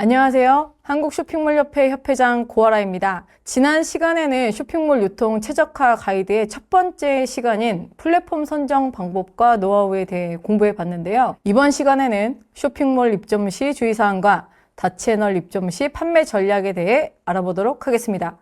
안녕하세요. 한국쇼핑몰협회 협회장 고아라입니다. 지난 시간에는 쇼핑몰 유통 최적화 가이드의 첫 번째 시간인 플랫폼 선정 방법과 노하우에 대해 공부해 봤는데요. 이번 시간에는 쇼핑몰 입점 시 주의사항과 다채널 입점 시 판매 전략에 대해 알아보도록 하겠습니다.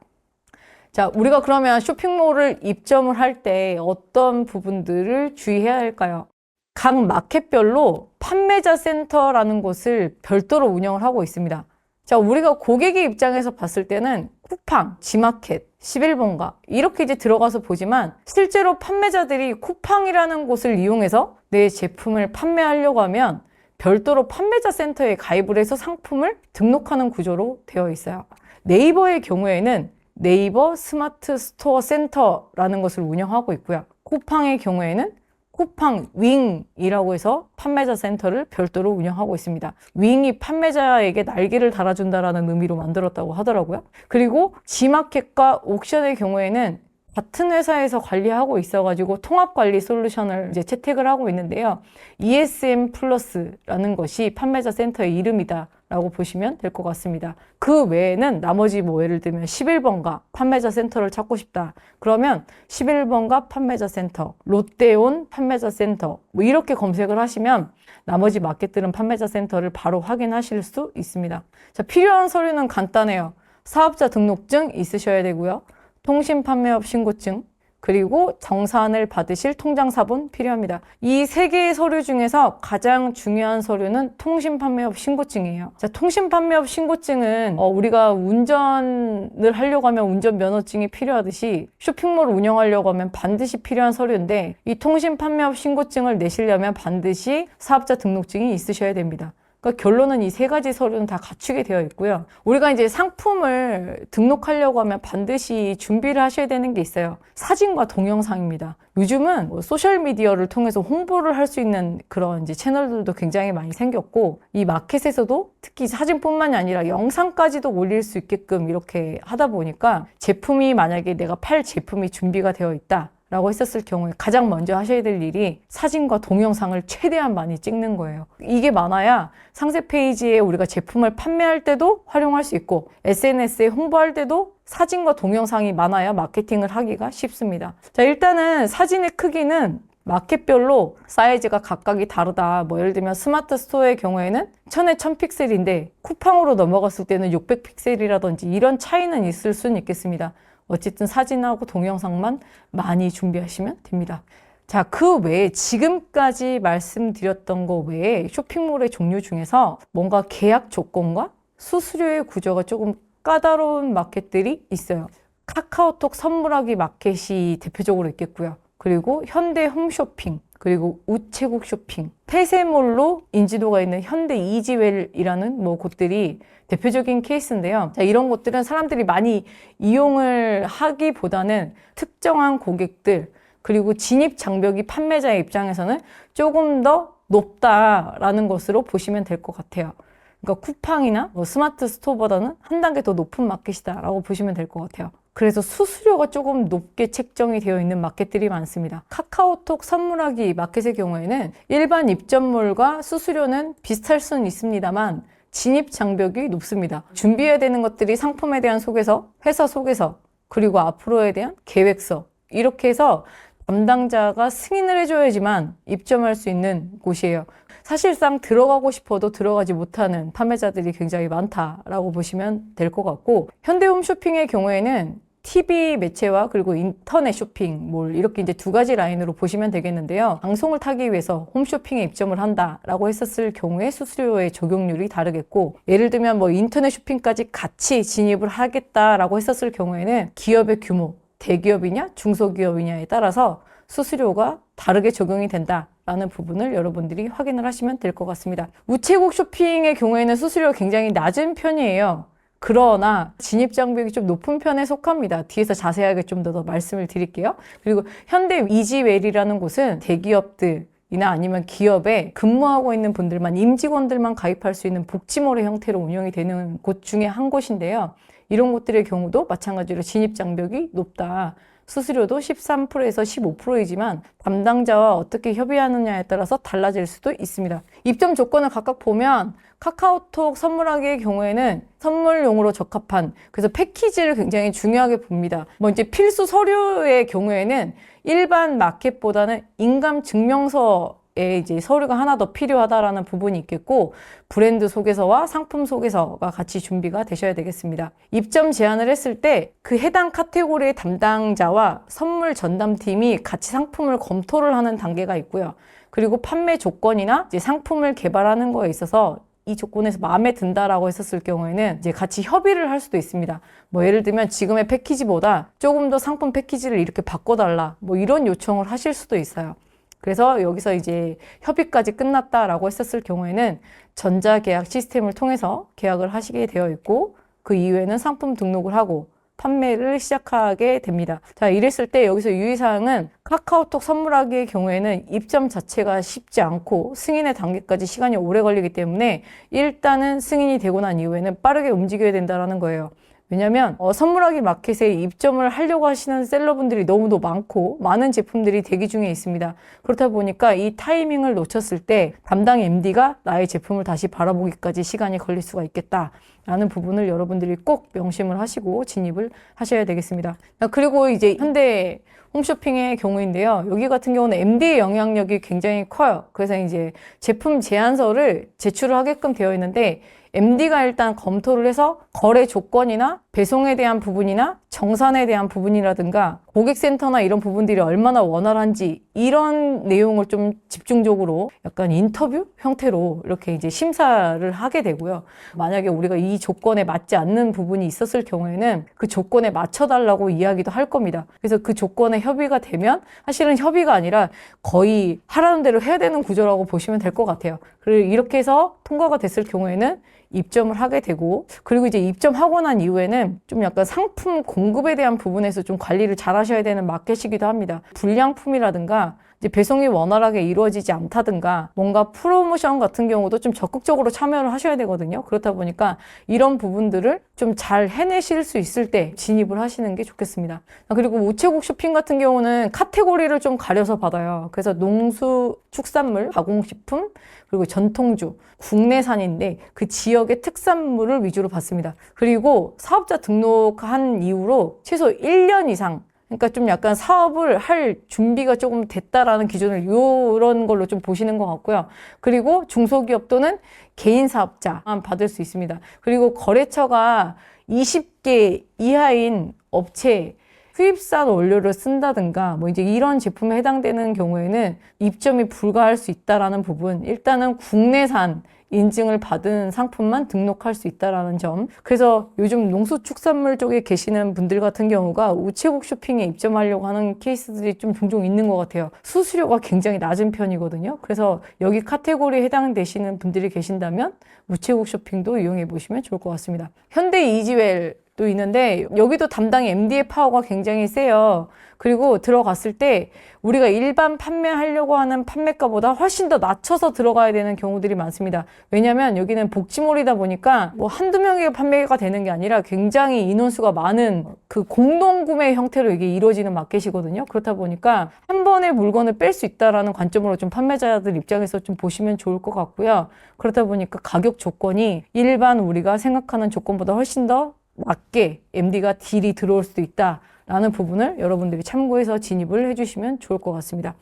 자, 우리가 그러면 쇼핑몰을 입점을 할 때 어떤 부분들을 주의해야 할까요? 각 마켓별로 판매자 센터라는 곳을 별도로 운영을 하고 있습니다. 자, 우리가 고객의 입장에서 봤을 때는 쿠팡, 지마켓, 11번가 이렇게 이제 들어가서 보지만 실제로 판매자들이 쿠팡이라는 곳을 이용해서 내 제품을 판매하려고 하면 별도로 판매자 센터에 가입을 해서 상품을 등록하는 구조로 되어 있어요. 네이버의 경우에는 네이버 스마트 스토어 센터라는 것을 운영하고 있고요. 쿠팡의 경우에는 쿠팡 윙이라고 해서 판매자 센터를 별도로 운영하고 있습니다. 윙이 판매자에게 날개를 달아준다라는 의미로 만들었다고 하더라고요. 그리고 지마켓과 옥션의 경우에는 같은 회사에서 관리하고 있어가지고 통합관리 솔루션을 이제 채택을 하고 있는데요. ESM 플러스라는 것이 판매자 센터의 이름이다 라고 보시면 될 것 같습니다. 그 외에는 나머지 뭐 예를 들면 11번가 판매자 센터를 찾고 싶다. 그러면 11번가 판매자 센터, 롯데온 판매자 센터 뭐 이렇게 검색을 하시면 나머지 마켓들은 판매자 센터를 바로 확인하실 수 있습니다. 자, 필요한 서류는 간단해요. 사업자 등록증 있으셔야 되고요. 통신판매업 신고증, 그리고 정산을 받으실 통장사본 필요합니다. 이 세 개의 서류 중에서 가장 중요한 서류는 통신판매업 신고증이에요. 자, 통신판매업 신고증은 우리가 운전을 하려고 하면 운전면허증이 필요하듯이 쇼핑몰을 운영하려고 하면 반드시 필요한 서류인데 이 통신판매업 신고증을 내시려면 반드시 사업자 등록증이 있으셔야 됩니다. 그러니까 결론은 이 세 가지 서류는 다 갖추게 되어 있고요. 우리가 이제 상품을 등록하려고 하면 반드시 준비를 하셔야 되는 게 있어요. 사진과 동영상입니다. 요즘은 뭐 소셜미디어를 통해서 홍보를 할 수 있는 그런 이제 채널들도 굉장히 많이 생겼고, 이 마켓에서도 특히 사진뿐만이 아니라 영상까지도 올릴 수 있게끔 이렇게 하다 보니까 제품이 만약에 내가 팔 제품이 준비가 되어 있다 라고 했었을 경우에 가장 먼저 하셔야 될 일이 사진과 동영상을 최대한 많이 찍는 거예요. 이게 많아야 상세 페이지에 우리가 제품을 판매할 때도 활용할 수 있고 SNS에 홍보할 때도 사진과 동영상이 많아야 마케팅을 하기가 쉽습니다. 자, 일단은 사진의 크기는 마켓별로 사이즈가 각각이 다르다. 뭐 예를 들면 스마트 스토어의 경우에는 1000에 1000픽셀인데 쿠팡으로 넘어갔을 때는 600픽셀이라든지 이런 차이는 있을 수는 있겠습니다. 어쨌든 사진하고 동영상만 많이 준비하시면 됩니다. 자, 그 외에 지금까지 말씀드렸던 거 외에 쇼핑몰의 종류 중에서 뭔가 계약 조건과 수수료의 구조가 조금 까다로운 마켓들이 있어요. 카카오톡 선물하기 마켓이 대표적으로 있겠고요. 그리고 현대 홈쇼핑, 그리고 우체국 쇼핑, 폐쇄몰로 인지도가 있는 현대 이지웰이라는 뭐 곳들이 대표적인 케이스인데요. 자, 이런 곳들은 사람들이 많이 이용을 하기보다는 특정한 고객들, 그리고 진입 장벽이 판매자의 입장에서는 조금 더 높다라는 것으로 보시면 될 것 같아요. 그러니까 쿠팡이나 뭐 스마트 스토어보다는 한 단계 더 높은 마켓이다라고 보시면 될 것 같아요. 그래서 수수료가 조금 높게 책정이 되어 있는 마켓들이 많습니다. 카카오톡 선물하기 마켓의 경우에는 일반 입점몰과 수수료는 비슷할 수는 있습니다만 진입 장벽이 높습니다. 준비해야 되는 것들이 상품에 대한 소개서, 회사 소개서, 그리고 앞으로에 대한 계획서 이렇게 해서 담당자가 승인을 해줘야지만 입점할 수 있는 곳이에요. 사실상 들어가고 싶어도 들어가지 못하는 판매자들이 굉장히 많다라고 보시면 될 것 같고, 현대홈쇼핑의 경우에는 TV 매체와 그리고 인터넷 쇼핑몰 이렇게 이제 두 가지 라인으로 보시면 되겠는데요. 방송을 타기 위해서 홈쇼핑에 입점을 한다라고 했었을 경우에 수수료의 적용률이 다르겠고, 예를 들면 뭐 인터넷 쇼핑까지 같이 진입을 하겠다라고 했었을 경우에는 기업의 규모, 대기업이냐 중소기업이냐에 따라서 수수료가 다르게 적용이 된다라는 부분을 여러분들이 확인을 하시면 될 것 같습니다. 우체국 쇼핑의 경우에는 수수료가 굉장히 낮은 편이에요. 그러나 진입 장벽이 좀 높은 편에 속합니다. 뒤에서 자세하게 좀 더 말씀을 드릴게요. 그리고 현대 이지웰이라는 곳은 대기업들이나 아니면 기업에 근무하고 있는 분들만, 임직원들만 가입할 수 있는 복지몰의 형태로 운영이 되는 곳 중에 한 곳인데요. 이런 곳들의 경우도 마찬가지로 진입 장벽이 높다. 수수료도 13%에서 15%이지만 담당자와 어떻게 협의하느냐에 따라서 달라질 수도 있습니다. 입점 조건을 각각 보면 카카오톡 선물하기의 경우에는 선물용으로 적합한, 그래서 패키지를 굉장히 중요하게 봅니다. 뭐 이제 필수 서류의 경우에는 일반 마켓보다는 인감 증명서에 이제 서류가 하나 더 필요하다라는 부분이 있겠고, 브랜드 소개서와 상품 소개서가 같이 준비가 되셔야 되겠습니다. 입점 제안을 했을 때 그 해당 카테고리의 담당자와 선물 전담팀이 같이 상품을 검토를 하는 단계가 있고요. 그리고 판매 조건이나 이제 상품을 개발하는 거에 있어서 이 조건에서 마음에 든다라고 했었을 경우에는 이제 같이 협의를 할 수도 있습니다. 뭐 예를 들면 지금의 패키지보다 조금 더 상품 패키지를 이렇게 바꿔달라, 뭐 이런 요청을 하실 수도 있어요. 그래서 여기서 이제 협의까지 끝났다라고 했었을 경우에는 전자계약 시스템을 통해서 계약을 하시게 되어 있고, 그 이후에는 상품 등록을 하고 판매를 시작하게 됩니다. 자, 이랬을 때 여기서 유의사항은 카카오톡 선물하기의 경우에는 입점 자체가 쉽지 않고 승인의 단계까지 시간이 오래 걸리기 때문에 일단은 승인이 되고 난 이후에는 빠르게 움직여야 된다는 거예요. 왜냐면 선물하기 마켓에 입점을 하려고 하시는 셀러분들이 너무도 많고 많은 제품들이 대기 중에 있습니다. 그렇다 보니까 이 타이밍을 놓쳤을 때 담당 MD가 나의 제품을 다시 바라보기까지 시간이 걸릴 수가 있겠다라는 부분을 여러분들이 꼭 명심을 하시고 진입을 하셔야 되겠습니다. 그리고 이제 현대 홈쇼핑의 경우인데요. 여기 같은 경우는 MD의 영향력이 굉장히 커요. 그래서 이제 제품 제안서를 제출을 하게끔 되어 있는데 MD가 일단 검토를 해서 거래 조건이나 배송에 대한 부분이나 정산에 대한 부분이라든가 고객센터나 이런 부분들이 얼마나 원활한지 이런 내용을 좀 집중적으로 약간 인터뷰 형태로 이렇게 이제 심사를 하게 되고요. 만약에 우리가 이 조건에 맞지 않는 부분이 있었을 경우에는 그 조건에 맞춰달라고 이야기도 할 겁니다. 그래서 그 조건에 협의가 되면 사실은 협의가 아니라 거의 하라는 대로 해야 되는 구조라고 보시면 될 것 같아요. 그리고 이렇게 해서 통과가 됐을 경우에는 입점을 하게 되고, 그리고 이제 입점하고 난 이후에는 좀 약간 상품 공급에 대한 부분에서 좀 관리를 잘 하셔야 되는 마켓이기도 합니다. 불량품이라든가 이제 배송이 원활하게 이루어지지 않다든가 뭔가 프로모션 같은 경우도 좀 적극적으로 참여를 하셔야 되거든요. 그렇다 보니까 이런 부분들을 좀 잘 해내실 수 있을 때 진입을 하시는 게 좋겠습니다. 그리고 우체국 쇼핑 같은 경우는 카테고리를 좀 가려서 받아요. 그래서 농수, 축산물, 가공식품, 그리고 전통주, 국내산인데 그 지역의 특산물을 위주로 받습니다. 그리고 사업자 등록한 이후로 최소 1년 이상, 그러니까 좀 약간 사업을 할 준비가 조금 됐다라는 기준을 이런 걸로 좀 보시는 것 같고요. 그리고 중소기업 또는 개인 사업자만 받을 수 있습니다. 그리고 거래처가 20개 이하인 업체, 수입산 원료를 쓴다든가 뭐 이제 이런 제품에 해당되는 경우에는 입점이 불가할 수 있다라는 부분, 일단은 국내산 인증을 받은 상품만 등록할 수 있다라는 점. 그래서 요즘 농수축산물 쪽에 계시는 분들 같은 경우가 우체국 쇼핑에 입점하려고 하는 케이스들이 좀 종종 있는 것 같아요. 수수료가 굉장히 낮은 편이거든요. 그래서 여기 카테고리에 해당되시는 분들이 계신다면 우체국 쇼핑도 이용해 보시면 좋을 것 같습니다. 현대 이지웰 또 있는데 여기도 담당 MD의 파워가 굉장히 세요. 그리고 들어갔을 때 우리가 일반 판매하려고 하는 판매가보다 훨씬 더 낮춰서 들어가야 되는 경우들이 많습니다. 왜냐하면 여기는 복지몰이다 보니까 뭐 한두 명의 판매가 되는 게 아니라 굉장히 인원수가 많은 그 공동구매 형태로 이게 이루어지는 마켓이거든요. 그렇다 보니까 한 번에 물건을 뺄 수 있다라는 관점으로 좀 판매자들 입장에서 좀 보시면 좋을 것 같고요. 그렇다 보니까 가격 조건이 일반 우리가 생각하는 조건보다 훨씬 더 낮게 MD가 딜이 들어올 수도 있다라는 부분을 여러분들이 참고해서 진입을 해주시면 좋을 것 같습니다.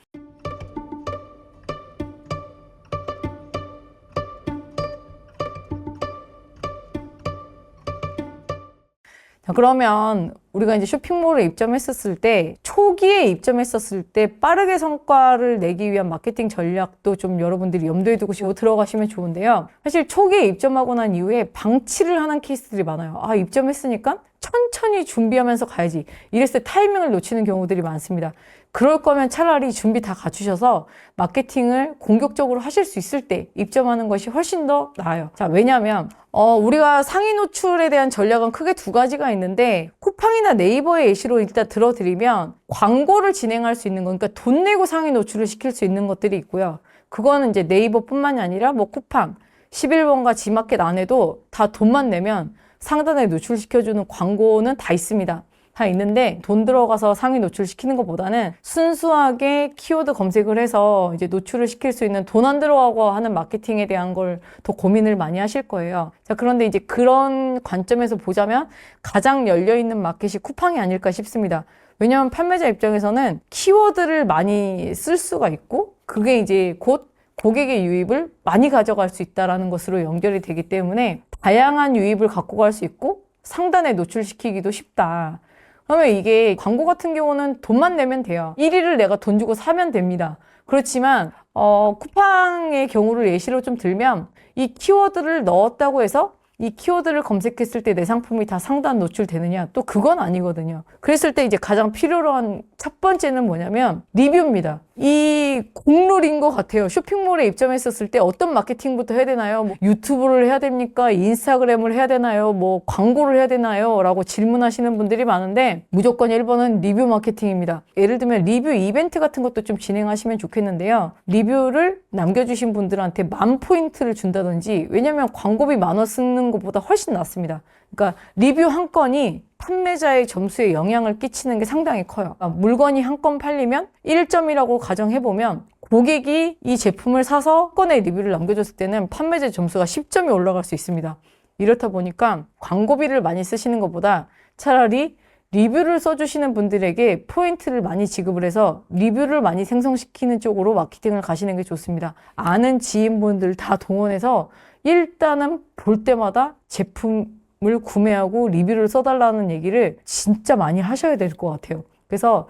자, 그러면 우리가 이제 쇼핑몰에 입점했었을 때, 초기에 입점했었을 때 빠르게 성과를 내기 위한 마케팅 전략도 좀 여러분들이 염두에 두고 들어가시면 좋은데요. 사실 초기에 입점하고 난 이후에 방치를 하는 케이스들이 많아요. 아, 입점했으니까 천천히 준비하면서 가야지. 이랬을 때 타이밍을 놓치는 경우들이 많습니다. 그럴 거면 차라리 준비 다 갖추셔서 마케팅을 공격적으로 하실 수 있을 때 입점하는 것이 훨씬 더 나아요. 자, 왜냐하면 우리가 상위 노출에 대한 전략은 크게 두 가지가 있는데, 쿠팡이나 네이버의 예시로 일단 들어드리면 광고를 진행할 수 있는 거, 그러니까 돈 내고 상위 노출을 시킬 수 있는 것들이 있고요. 그거는 이제 네이버뿐만이 아니라 뭐 쿠팡, 11번가 지마켓 안에도 다 돈만 내면 상단에 노출시켜주는 광고는 다 있습니다. 다 있는데 돈 들어가서 상위 노출시키는 것보다는 순수하게 키워드 검색을 해서 이제 노출을 시킬 수 있는 돈 안 들어가고 하는 마케팅에 대한 걸 더 고민을 많이 하실 거예요. 자, 그런데 이제 그런 관점에서 보자면 가장 열려있는 마켓이 쿠팡이 아닐까 싶습니다. 왜냐하면 판매자 입장에서는 키워드를 많이 쓸 수가 있고 그게 이제 곧 고객의 유입을 많이 가져갈 수 있다는 것으로 연결이 되기 때문에 다양한 유입을 갖고 갈 수 있고 상단에 노출시키기도 쉽다. 그러면 이게 광고 같은 경우는 돈만 내면 돼요. 1위를 내가 돈 주고 사면 됩니다. 그렇지만 쿠팡의 경우를 예시로 좀 들면 이 키워드를 넣었다고 해서 이 키워드를 검색했을 때 내 상품이 다 상단 노출되느냐? 또 그건 아니거든요. 그랬을 때 이제 가장 필요로 한 첫 번째는 뭐냐면 리뷰입니다. 이 국룰인 것 같아요. 쇼핑몰에 입점했었을 때 어떤 마케팅부터 해야 되나요? 뭐 유튜브를 해야 됩니까? 인스타그램을 해야 되나요? 뭐 광고를 해야 되나요? 라고 질문하시는 분들이 많은데 무조건 1번은 리뷰 마케팅입니다. 예를 들면 리뷰 이벤트 같은 것도 좀 진행하시면 좋겠는데요. 리뷰를 남겨주신 분들한테 10,000포인트를 준다든지 왜냐면 광고비 10,000원 쓰는 것보다 훨씬 낫습니다. 그러니까 리뷰 한 건이 판매자의 점수에 영향을 끼치는 게 상당히 커요. 그러니까 물건이 한 건 팔리면 1점이라고 가정해보면 고객이 이 제품을 사서 한 건의 리뷰를 남겨줬을 때는 판매자 점수가 10점이 올라갈 수 있습니다. 이렇다 보니까 광고비를 많이 쓰시는 것보다 차라리 리뷰를 써주시는 분들에게 포인트를 많이 지급을 해서 리뷰를 많이 생성시키는 쪽으로 마케팅을 가시는 게 좋습니다. 아는 지인분들 다 동원해서 일단은 볼 때마다 제품을 구매하고 리뷰를 써달라는 얘기를 진짜 많이 하셔야 될 것 같아요. 그래서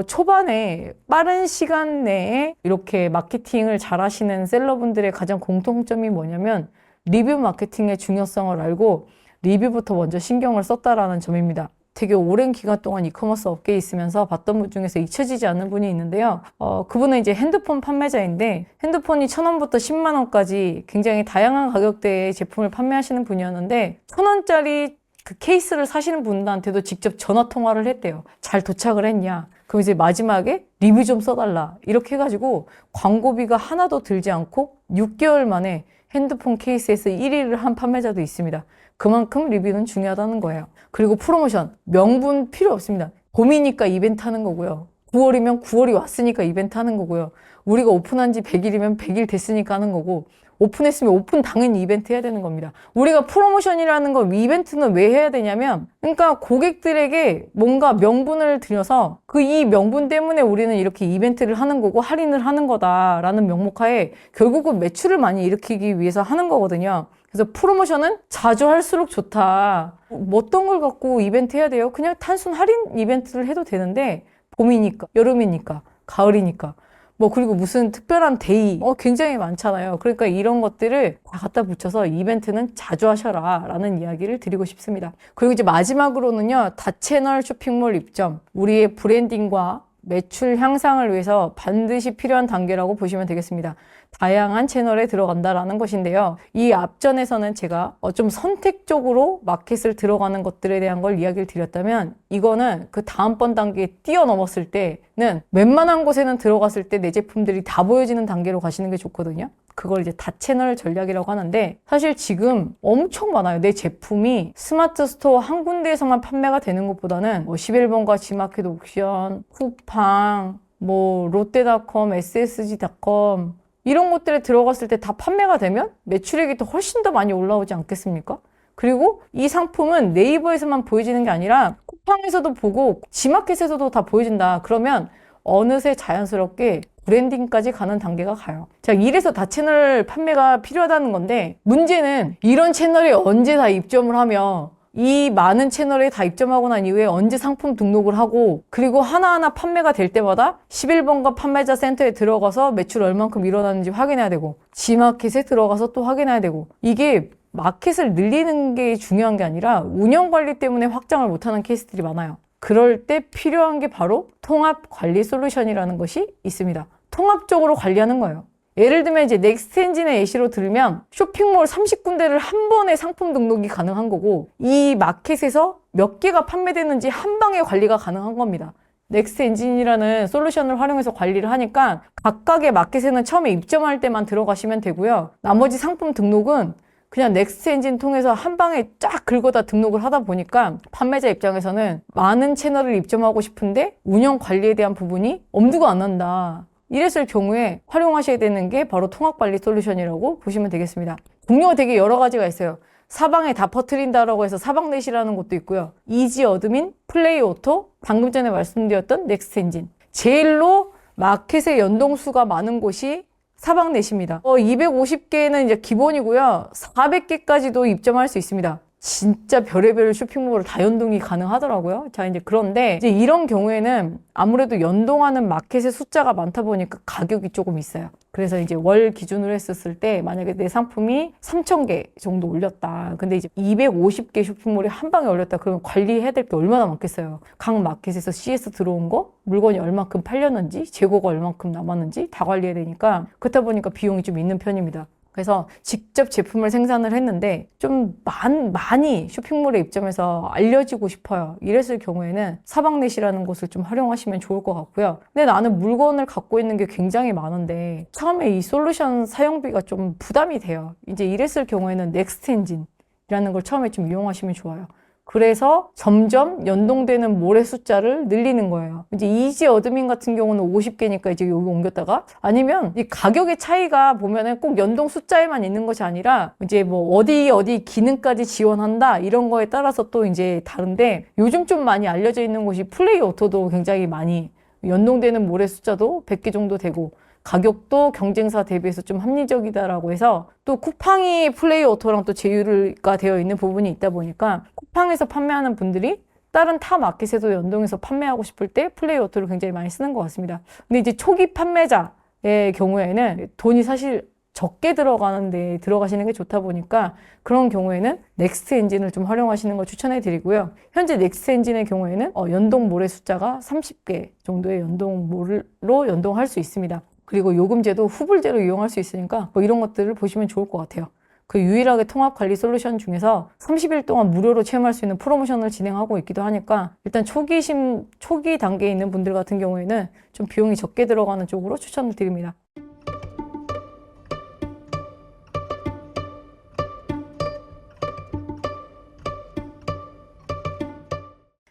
초반에 빠른 시간 내에 이렇게 마케팅을 잘 하시는 셀러분들의 가장 공통점이 뭐냐면 리뷰 마케팅의 중요성을 알고 리뷰부터 먼저 신경을 썼다라는 점입니다. 되게 오랜 기간 동안 이커머스 업계에 있으면서 봤던 분 중에서 잊혀지지 않는 분이 있는데요. 그분은 이제 핸드폰 판매자인데 핸드폰이 1,000원부터 10만 원까지 굉장히 다양한 가격대의 제품을 판매하시는 분이었는데 1,000원짜리 그 케이스를 사시는 분들한테도 직접 전화 통화를 했대요. 잘 도착을 했냐? 그럼 이제 마지막에 리뷰 좀 써달라. 이렇게 해가지고 광고비가 하나도 들지 않고 6개월 만에 핸드폰 케이스에서 1위를 한 판매자도 있습니다. 그만큼 리뷰는 중요하다는 거예요. 그리고 프로모션, 명분 필요 없습니다. 봄이니까 이벤트 하는 거고요. 9월이면 9월이 왔으니까 이벤트 하는 거고요. 우리가 오픈한 지 100일이면 100일 됐으니까 하는 거고 오픈했으면 오픈 당연히 이벤트 해야 되는 겁니다. 우리가 프로모션이라는 거 이벤트는 왜 해야 되냐면 그러니까 고객들에게 뭔가 명분을 들여서 그 이 명분 때문에 우리는 이렇게 이벤트를 하는 거고 할인을 하는 거다라는 명목하에 결국은 매출을 많이 일으키기 위해서 하는 거거든요. 그래서 프로모션은 자주 할수록 좋다. 뭐 어떤 걸 갖고 이벤트 해야 돼요? 그냥 단순 할인 이벤트를 해도 되는데 봄이니까, 여름이니까, 가을이니까 뭐 그리고 무슨 특별한 데이 굉장히 많잖아요. 그러니까 이런 것들을 다 갖다 붙여서 이벤트는 자주 하셔라 라는 이야기를 드리고 싶습니다. 그리고 이제 마지막으로는요. 다채널 쇼핑몰 입점, 우리의 브랜딩과 매출 향상을 위해서 반드시 필요한 단계라고 보시면 되겠습니다. 다양한 채널에 들어간다라는 것인데요. 이 앞전에서는 제가 좀 선택적으로 마켓을 들어가는 것들에 대한 걸 이야기를 드렸다면 이거는 그 다음번 단계에 뛰어넘었을 때는 웬만한 곳에는 들어갔을 때 내 제품들이 다 보여지는 단계로 가시는 게 좋거든요. 그걸 이제 다채널 전략이라고 하는데 사실 지금 엄청 많아요. 내 제품이 스마트 스토어 한 군데에서만 판매가 되는 것보다는 뭐 11번가 지마켓 옥션, 쿠팡, 뭐 롯데닷컴, SSG닷컴 이런 곳들에 들어갔을 때 다 판매가 되면 매출액이 더 훨씬 더 많이 올라오지 않겠습니까? 그리고 이 상품은 네이버에서만 보여지는 게 아니라 쿠팡에서도 보고 지마켓에서도 다 보여진다. 그러면 어느새 자연스럽게 브랜딩까지 가는 단계가 가요. 자, 이래서 다채널 판매가 필요하다는 건데 문제는 이런 채널에 언제 다 입점을 하며 이 많은 채널에 다 입점하고 난 이후에 언제 상품 등록을 하고 그리고 하나하나 판매가 될 때마다 11번가 판매자 센터에 들어가서 매출 얼만큼 일어나는지 확인해야 되고 지마켓에 들어가서 또 확인해야 되고 이게 마켓을 늘리는 게 중요한 게 아니라 운영 관리 때문에 확장을 못하는 케이스들이 많아요. 그럴 때 필요한 게 바로 통합 관리 솔루션이라는 것이 있습니다. 통합적으로 관리하는 거예요. 예를 들면 이제 넥스트 엔진의 예시로 들면 쇼핑몰 30군데를 한 번에 상품 등록이 가능한 거고 이 마켓에서 몇 개가 판매되는지 한 방에 관리가 가능한 겁니다. 넥스트 엔진이라는 솔루션을 활용해서 관리를 하니까 각각의 마켓에는 처음에 입점할 때만 들어가시면 되고요. 나머지 상품 등록은 그냥 넥스트 엔진 통해서 한 방에 쫙 긁어다 등록을 하다 보니까 판매자 입장에서는 많은 채널을 입점하고 싶은데 운영 관리에 대한 부분이 엄두가 안 난다. 이랬을 경우에 활용하셔야 되는 게 바로 통합관리 솔루션이라고 보시면 되겠습니다. 종류가 되게 여러 가지가 있어요. 사방에 다 퍼뜨린다라고 해서 사방넷이라는 것도 있고요. 이지 어드민, 플레이 오토, 방금 전에 말씀드렸던 넥스트 엔진. 제일로 마켓의 연동수가 많은 곳이 사방넷입니다. 250개는 이제 기본이고요. 400개까지도 입점할 수 있습니다. 진짜 별의별 쇼핑몰을 다 연동이 가능하더라고요. 자, 이제 그런데 이제 이런 경우에는 아무래도 연동하는 마켓의 숫자가 많다 보니까 가격이 조금 있어요. 그래서 이제 월 기준으로 했었을 때 만약에 내 상품이 3,000개 정도 올렸다. 근데 이제 250개 쇼핑몰이 한 방에 올렸다. 그러면 관리해야 될 게 얼마나 많겠어요. 각 마켓에서 CS 들어온 거, 물건이 얼마큼 팔렸는지, 재고가 얼마큼 남았는지 다 관리해야 되니까 그렇다 보니까 비용이 좀 있는 편입니다. 그래서 직접 제품을 생산을 했는데 좀 많이 쇼핑몰에 입점해서 알려지고 싶어요. 이랬을 경우에는 사방넷이라는 곳을 좀 활용하시면 좋을 것 같고요. 근데 나는 물건을 갖고 있는 게 굉장히 많은데 처음에 이 솔루션 사용비가 좀 부담이 돼요. 이제 이랬을 경우에는 넥스트 엔진이라는 걸 처음에 좀 이용하시면 좋아요. 그래서 점점 연동되는 모래 숫자를 늘리는 거예요. 이제 이지 어드민 같은 경우는 50개니까 이제 여기 옮겼다가 아니면 이 가격의 차이가 보면은 꼭 연동 숫자에만 있는 것이 아니라 이제 뭐 어디 기능까지 지원한다 이런 거에 따라서 또 이제 다른데 요즘 좀 많이 알려져 있는 곳이 플레이 오토도 굉장히 많이 연동되는 모래 숫자도 100개 정도 되고 가격도 경쟁사 대비해서 좀 합리적이다라고 해서 또 쿠팡이 플레이 오토랑 또 제휴가 되어 있는 부분이 있다 보니까 쿠팡에서 판매하는 분들이 다른 타 마켓에도 연동해서 판매하고 싶을 때 플레이 오토를 굉장히 많이 쓰는 것 같습니다. 근데 이제 초기 판매자의 경우에는 돈이 사실 적게 들어가는데 들어가시는 게 좋다 보니까 그런 경우에는 넥스트 엔진을 좀 활용하시는 걸 추천해 드리고요. 현재 넥스트 엔진의 경우에는 연동 모래 숫자가 30개 정도의 연동모로 연동할 수 있습니다. 그리고 요금제도 후불제로 이용할 수 있으니까 뭐 이런 것들을 보시면 좋을 것 같아요. 그 유일하게 통합관리 솔루션 중에서 30일 동안 무료로 체험할 수 있는 프로모션을 진행하고 있기도 하니까 일단 초기 단계에 있는 분들 같은 경우에는 좀 비용이 적게 들어가는 쪽으로 추천을 드립니다.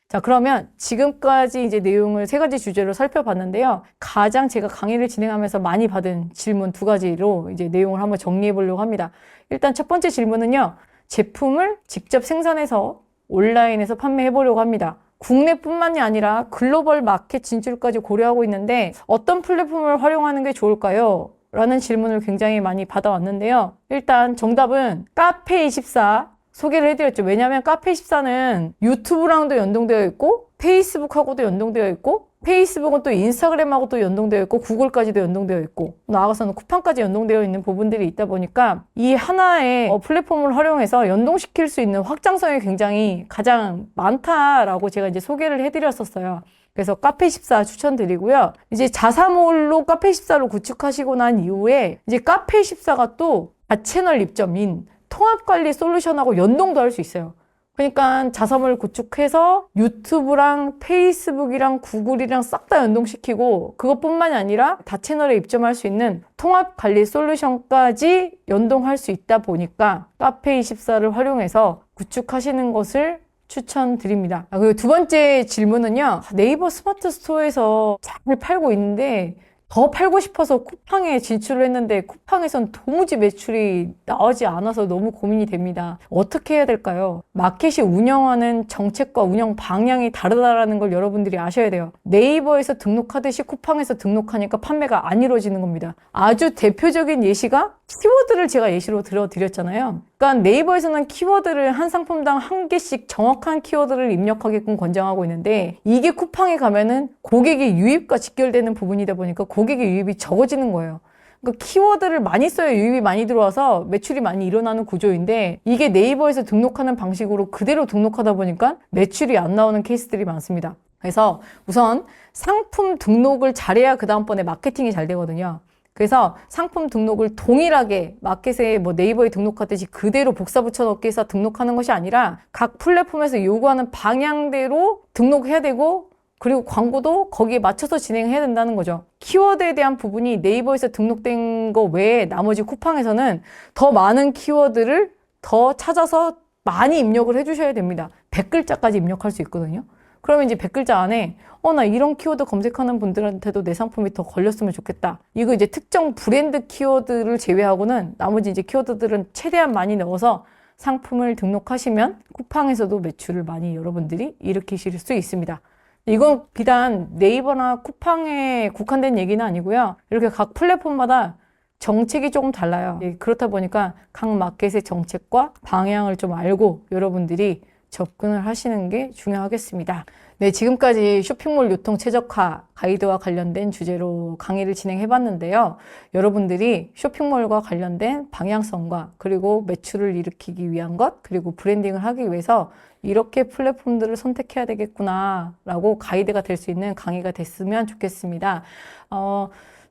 자, 그러면 지금까지 이제 내용을 3가지 주제로 살펴봤는데요. 가장 제가 강의를 진행하면서 많이 받은 질문 2가지로 이제 내용을 한번 정리해 보려고 합니다. 일단 첫 번째 질문은요. 제품을 직접 생산해서 온라인에서 판매해 보려고 합니다. 국내뿐만이 아니라 글로벌 마켓 진출까지 고려하고 있는데 어떤 플랫폼을 활용하는 게 좋을까요? 라는 질문을 굉장히 많이 받아왔는데요. 일단 정답은 카페24 소개를 해드렸죠. 왜냐하면 카페24는 유튜브랑도 연동되어 있고 페이스북하고도 연동되어 있고 페이스북은 또 인스타그램하고 또 연동되어 있고 구글까지도 연동되어 있고 나아가서는 쿠팡까지 연동되어 있는 부분들이 있다 보니까 이 하나의 플랫폼을 활용해서 연동시킬 수 있는 확장성이 굉장히 가장 많다라고 제가 이제 소개를 해드렸었어요. 그래서 카페24 추천드리고요. 이제 자사몰로 카페24를 구축하시고 난 이후에 이제 카페24가 또 다채널 입점인 통합관리 솔루션하고 연동도 할 수 있어요. 그러니까 자사몰 구축해서 유튜브랑 페이스북이랑 구글이랑 싹 다 연동시키고 그것뿐만이 아니라 다채널에 입점할 수 있는 통합관리 솔루션까지 연동할 수 있다 보니까 카페24를 활용해서 구축하시는 것을 추천드립니다. 그리고 2번째 질문은요. 네이버 스마트 스토어에서 잘 팔고 있는데 더 팔고 싶어서 쿠팡에 진출을 했는데 쿠팡에선 도무지 매출이 나오지 않아서 너무 고민이 됩니다. 어떻게 해야 될까요? 마켓이 운영하는 정책과 운영 방향이 다르다는 걸 여러분들이 아셔야 돼요. 네이버에서 등록하듯이 쿠팡에서 등록하니까 판매가 안 이루어지는 겁니다. 아주 대표적인 예시가 키워드를 제가 예시로 들어드렸잖아요. 그러니까 네이버에서는 키워드를 한 상품당 1개씩 정확한 키워드를 입력하게끔 권장하고 있는데 이게 쿠팡에 가면은 고객의 유입과 직결되는 부분이다 보니까 고객의 유입이 적어지는 거예요. 그러니까 키워드를 많이 써야 유입이 많이 들어와서 매출이 많이 일어나는 구조인데 이게 네이버에서 등록하는 방식으로 그대로 등록하다 보니까 매출이 안 나오는 케이스들이 많습니다. 그래서 우선 상품 등록을 잘해야 그 다음번에 마케팅이 잘 되거든요. 그래서 상품 등록을 동일하게 마켓에 뭐 네이버에 등록하듯이 그대로 복사 붙여넣기 해서 등록하는 것이 아니라 각 플랫폼에서 요구하는 방향대로 등록해야 되고 그리고 광고도 거기에 맞춰서 진행해야 된다는 거죠. 키워드에 대한 부분이 네이버에서 등록된 거 외에 나머지 쿠팡에서는 더 많은 키워드를 더 찾아서 많이 입력을 해주셔야 됩니다. 100글자까지 입력할 수 있거든요. 그러면 이제 100글자 안에 나 이런 키워드 검색하는 분들한테도 내 상품이 더 걸렸으면 좋겠다. 이거 이제 특정 브랜드 키워드를 제외하고는 나머지 이제 키워드들은 최대한 많이 넣어서 상품을 등록하시면 쿠팡에서도 매출을 많이 여러분들이 일으키실 수 있습니다. 이건 비단 네이버나 쿠팡에 국한된 얘기는 아니고요. 이렇게 각 플랫폼마다 정책이 조금 달라요. 그렇다 보니까 각 마켓의 정책과 방향을 좀 알고 여러분들이 접근을 하시는 게 중요하겠습니다. 네, 지금까지 쇼핑몰 유통 최적화 가이드와 관련된 주제로 강의를 진행해 봤는데요. 여러분들이 쇼핑몰과 관련된 방향성과 그리고 매출을 일으키기 위한 것, 그리고 브랜딩을 하기 위해서 이렇게 플랫폼들을 선택해야 되겠구나 라고 가이드가 될 수 있는 강의가 됐으면 좋겠습니다.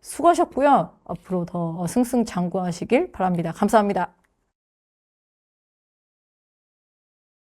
수고하셨고요. 앞으로 더 승승장구하시길 바랍니다. 감사합니다.